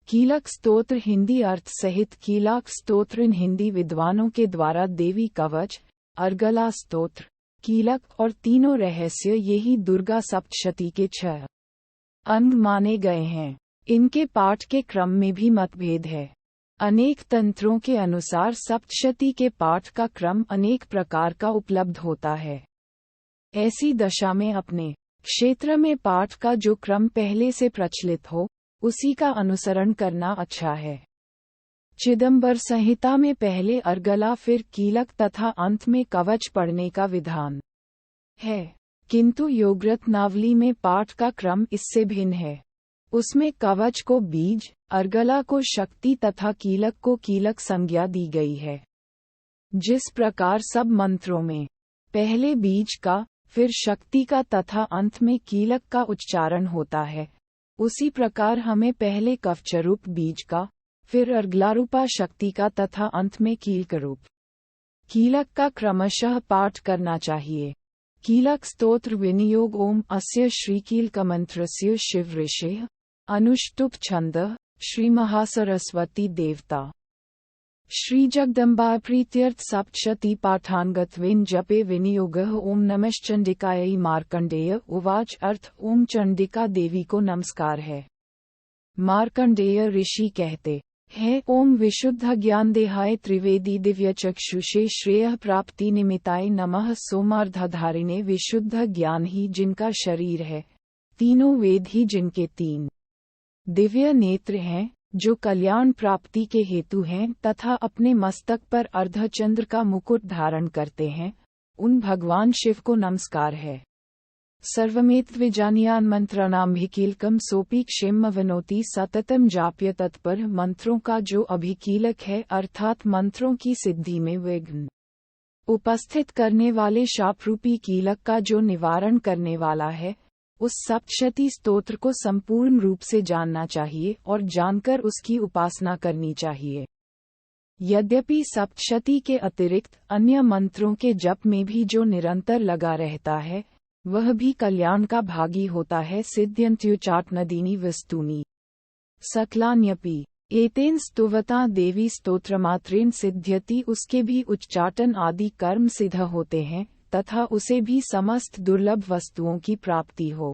कीलक स्तोत्र हिंदी अर्थ सहित कीलक स्तोत्र इन हिंदी विद्वानों के द्वारा देवी कवच, अर्गला स्तोत्र, कीलक और तीनों रहस्य यही दुर्गा सप्तशती के 6 अंग माने गए हैं। इनके पाठ के क्रम में भी मतभेद है। अनेक तंत्रों के अनुसार सप्तशती के पाठ का क्रम अनेक प्रकार का उपलब्ध होता है। ऐसी दशा में अपने क्षेत्र में पाठ का जो क्रम पहले से प्रचलित हो, उसी का अनुसरण करना अच्छा है। चिदंबर संहिता में पहले अर्गला फिर कीलक तथा अंत में कवच पढ़ने का विधान है, किंतु योगरत्नावली में पाठ का क्रम इससे भिन्न है। उसमें कवच को बीज, अर्गला को शक्ति तथा कीलक को कीलक संज्ञा दी गई है। जिस प्रकार सब मंत्रों में पहले बीज का, फिर शक्ति का तथा अंत में कीलक का उच्चारण होता है, उसी प्रकार हमें पहले कवचरूप बीज का, फिर अर्गलारूपा शक्ति का तथा अंत में कीलकरूप कीलक का क्रमशः पाठ करना चाहिए। कीलक स्तोत्र विनियोग ओम अस्य श्रीकीलकमंत्रस्य शिव ऋषेः अनुष्टुप छंदः श्री महासरस्वती देवता। श्री जगदम्बा प्रीत्यर्थ सप्तशती पाठान्गत्वेन जपे विनियोगः ओम नमश्चंडिकायै। मार्कंडेय उवाच अर्थ ओम चंडिका देवी को नमस्कार है। मार्कंडेय ऋषि कहते हैं ओम विशुद्ध ज्ञान देहाय त्रिवेदी दिव्य चक्षुषे श्रेय प्राप्ति निमित्ताय नमः। सोमार्धधारिणे विशुद्ध ज्ञान ही जिनका शरीर है, तीनों वेद ही जिनके 3 दिव्य नेत्र हैं, जो कल्याण प्राप्ति के हेतु हैं तथा अपने मस्तक पर अर्धचंद्र का मुकुट धारण करते हैं, उन भगवान शिव को नमस्कार है। सर्वमेत विजानीयान मंत्राणाम भिकीलकम सोपी क्षेम विनोति सततम जाप्य। तत्पर मंत्रों का जो अभिकीलक है, अर्थात मंत्रों की सिद्धि में विघ्न उपस्थित करने वाले शापरूपी कीलक का जो निवारण करने वाला है, उस सप्तशती स्तोत्र को संपूर्ण रूप से जानना चाहिए और जानकर उसकी उपासना करनी चाहिए। यद्यपि सप्तशती के अतिरिक्त अन्य मंत्रों के जप में भी जो निरंतर लगा रहता है, वह भी कल्याण का भागी होता है। सिद्ध्यन्त्युच्चाटनदीनि वस्तूनि सकलान्यपि एतेन स्तुवता देवी स्तोत्रमात्रेण सिद्ध्यति। उसके भी उच्चाटन आदि कर्म सिद्ध होते हैं तथा उसे भी समस्त दुर्लभ वस्तुओं की प्राप्ति हो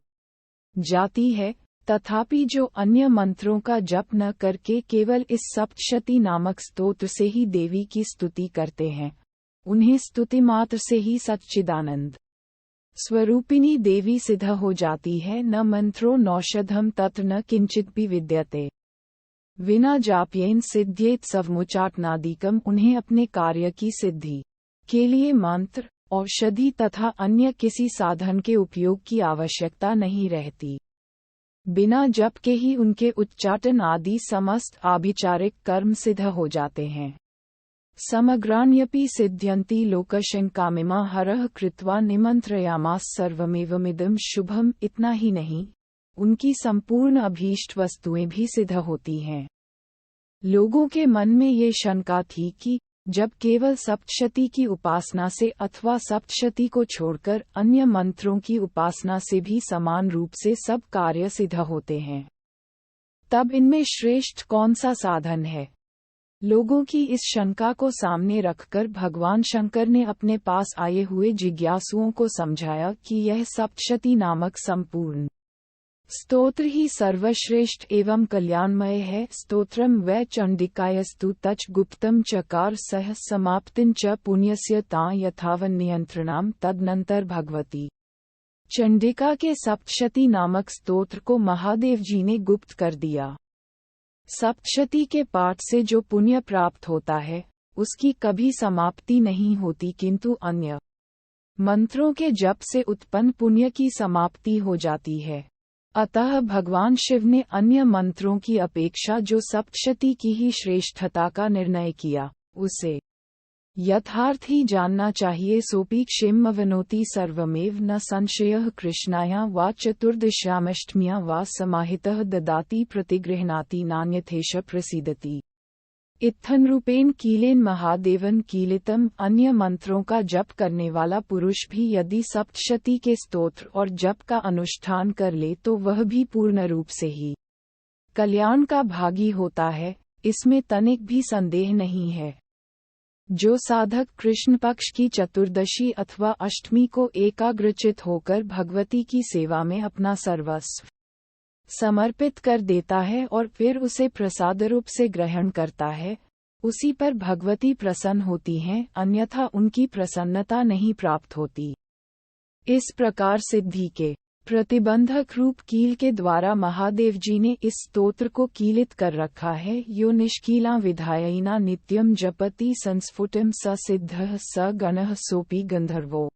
जाती है। तथापि जो अन्य मंत्रों का जप न करके केवल इस सप्तशती नामक स्तोत्र से ही देवी की स्तुति करते हैं, उन्हें स्तुति मात्र से ही सच्चिदानंद स्वरूपिणी देवी सिद्ध हो जाती है। न मंत्रो नौषधम तत्र न किंचित भी विद्यते विना जाप्येन सिद्ध्येत स्वमुच्चाटनादिकम। उन्हें अपने कार्य की सिद्धि के लिए मंत्र, औषधि तथा अन्य किसी साधन के उपयोग की आवश्यकता नहीं रहती। बिना जप के ही उनके उच्चाटन आदि समस्त आभिचारिक कर्म सिद्ध हो जाते हैं। समग्राण्यपि सिद्ध्यन्ति लोकशंकामिमा हरः कृत्वा निमंत्रयामास सर्वमेवमिदं शुभम। इतना ही नहीं, उनकी संपूर्ण अभीष्ट वस्तुएं भी सिद्ध होती हैं। लोगों के मन में ये शंका थी कि जब केवल सप्तशती की उपासना से अथवा सप्तशती को छोड़कर अन्य मंत्रों की उपासना से भी समान रूप से सब कार्य सिद्ध होते हैं, तब इनमें श्रेष्ठ कौन सा साधन है। लोगों की इस शंका को सामने रखकर भगवान शंकर ने अपने पास आए हुए जिज्ञासुओं को समझाया कि यह सप्तशती नामक संपूर्ण स्तोत्र ही सर्वश्रेष्ठ एवं कल्याणमय है। स्तोत्रम वै चंडिकायस्तु तच गुप्तम चकार सह समाप्तिं च पुण्यस्य ता यथावन नियंत्रणाम। तदनंतर भगवती चंडिका के सप्तशती नामक स्तोत्र को महादेव जी ने गुप्त कर दिया। सप्तशती के पाठ से जो पुण्य प्राप्त होता है, उसकी कभी समाप्ति नहीं होती, किंतु अन्य मंत्रों के जप से उत्पन्न पुण्य की समाप्ति हो जाती है। अतः भगवान शिव ने अन्य मंत्रों की अपेक्षा जो सप्तशती की ही श्रेष्ठता का निर्णय किया, उसे यथार्थ ही जानना चाहिए। सोपी क्षेमवनोति सर्वमेव न संशयः कृष्णाया वा चतुर्दश्यामष्टम्या वा समाहितः ददाति प्रतिगृह्णाति नान्यथेष प्रसीदति। इत्थनरूपेण कीलेन महादेवन कीलितम। अन्य मंत्रों का जप करने वाला पुरुष भी यदि सप्तशती के स्तोत्र और जप का अनुष्ठान कर ले तो वह भी पूर्ण रूप से ही कल्याण का भागी होता है, इसमें तनिक भी संदेह नहीं है। जो साधक कृष्ण पक्ष की चतुर्दशी अथवा अष्टमी को एकाग्रचित होकर भगवती की सेवा में अपना सर्वस्व समर्पित कर देता है और फिर उसे प्रसाद रूप से ग्रहण करता है, उसी पर भगवती प्रसन्न होती हैं, अन्यथा उनकी प्रसन्नता नहीं प्राप्त होती। इस प्रकार सिद्धि के प्रतिबंधक रूप कील के द्वारा महादेव जी ने इस स्तोत्र को कीलित कर रखा है। यो निष्कीला विधायिना नित्यम जपति संस्फुटम स सिद्धः स गणः सोपि गंधर्वो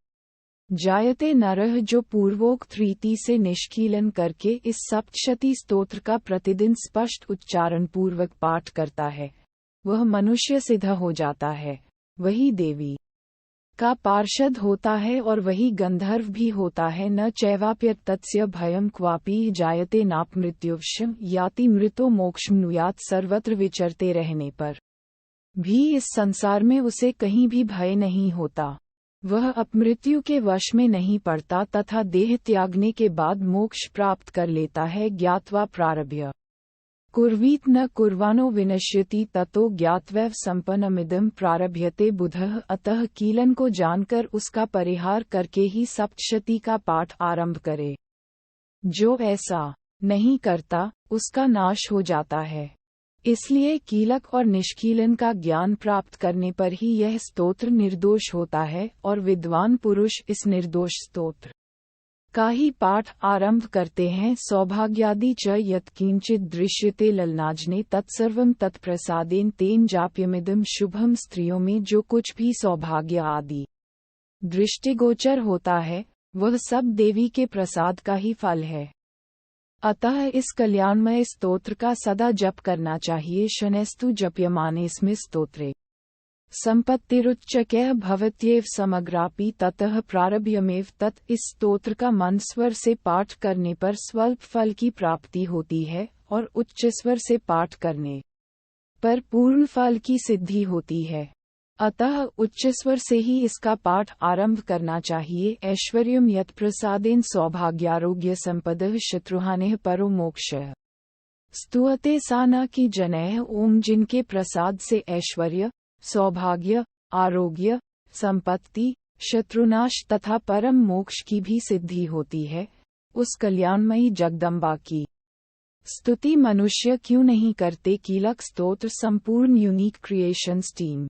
जायते नरः। जो पूर्वोक्त रीति से निष्कीलन करके इस सप्तशती स्तोत्र का प्रतिदिन स्पष्ट उच्चारण पूर्वक पाठ करता है, वह मनुष्य सिद्ध हो जाता है, वही देवी का पार्षद होता है और वही गंधर्व भी होता है। न चैवाप्यतस्य भयं क्वापि जायते नापमृत्युवश् याति मृतो मोक्षमनुयात्। सर्वत्र विचरते रहने पर भी इस संसार में उसे कहीं भी भय नहीं होता, वह अपमृत्यु के वश में नहीं पड़ता तथा देह त्यागने के बाद मोक्ष प्राप्त कर लेता है। ज्ञात्वा प्रारभ्य कुर्वीत न कुर्वाणो विनश्यति ततो ज्ञात्वैव संपन्नमिदं प्रारभ्यते बुधः। अतः कीलन को जानकर उसका परिहार करके ही सप्तशती का पाठ आरंभ करे। जो ऐसा नहीं करता उसका नाश हो जाता है। इसलिए कीलक और निष्कीलन का ज्ञान प्राप्त करने पर ही यह स्तोत्र निर्दोष होता है और विद्वान पुरुष इस निर्दोष स्तोत्र का ही पाठ आरंभ करते हैं। सौभाग्यादि च यत्किंचित् दृश्यते ललनाजने तत्सर्वं तत्प्रसादेन तेन जाप्यमिदं शुभम। स्त्रियों में जो कुछ भी सौभाग्य आदि दृष्टिगोचर होता है, वह सब देवी के प्रसाद का ही फल है। अतः इस कल्याणमय स्तोत्र का सदा जप करना चाहिए। शनैस्तु जप्यमानेऽस्मिन् स्तोत्रे संपत्तिरुच्चक्यः भवत्येव समग्रापि ततः प्रारभ्यमेव तत्। इस स्तोत्र का मन स्वर से पाठ करने पर स्वल्प फल की प्राप्ति होती है और उच्च स्वर से पाठ करने पर पूर्ण फल की सिद्धि होती है। अतः उच्च स्वर से ही इसका पाठ आरंभ करना चाहिए। ऐश्वर्यम यत् प्रसादेन सौभाग्यारोग्य संपदः शत्रुहानेः परो मोक्षः। स्तुयते सा न कि जनैः। ओम जिनके प्रसाद से ऐश्वर्य, सौभाग्य, आरोग्य, संपत्ति, शत्रुनाश तथा परम मोक्ष की भी सिद्धि होती है, उस कल्याणमयी जगदम्बा की स्तुति मनुष्य क्यों नहीं करते। कीलक स्तोत्र संपूर्ण यूनिक क्रिएशंस टीम।